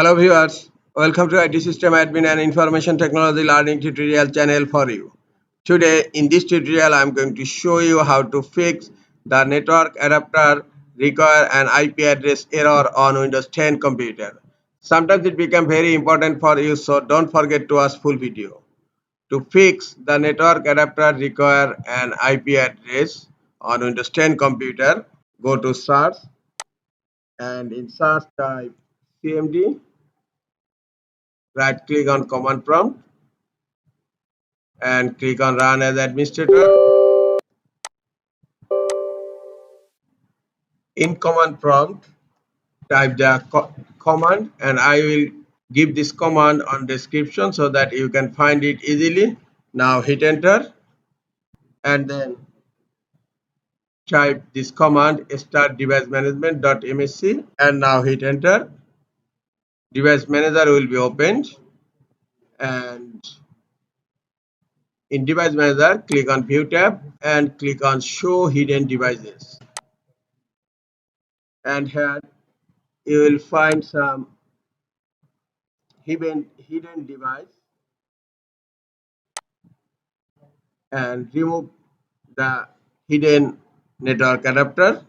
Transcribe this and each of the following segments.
Hello viewers, welcome to IT System Admin and Information Technology Learning tutorial channel for you. Today in this tutorial I am going to show you how to fix the network adapter require an IP address error on Windows 10 computer. Sometimes it becomes very important for you, so don't forget to watch full video. To fix the network adapter require an IP address on Windows 10 computer, go to search and in search type CMD. Right click on command prompt and click on run as administrator. In command prompt type the command and I will give this command on description so that you can find it easily. Now hit enter and then type this command start device management.msc and now hit enter. Device manager will be opened and in device manager click on view tab and click on show hidden devices, and here you will find some hidden device and remove the hidden network adapter.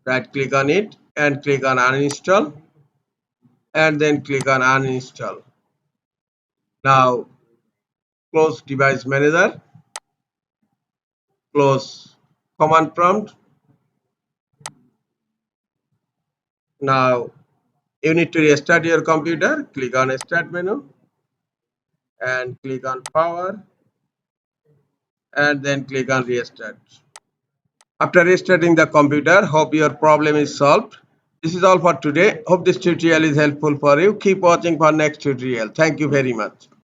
Right click on it and click on uninstall and then click on uninstall. Now close device manager, close command prompt. Now you need to restart your computer. Click on start menu and click on power and then click on restart. After restarting the computer, hope your problem is solved. This is all for today. Hope this tutorial is helpful for you. Keep watching for next tutorial. Thank you very much.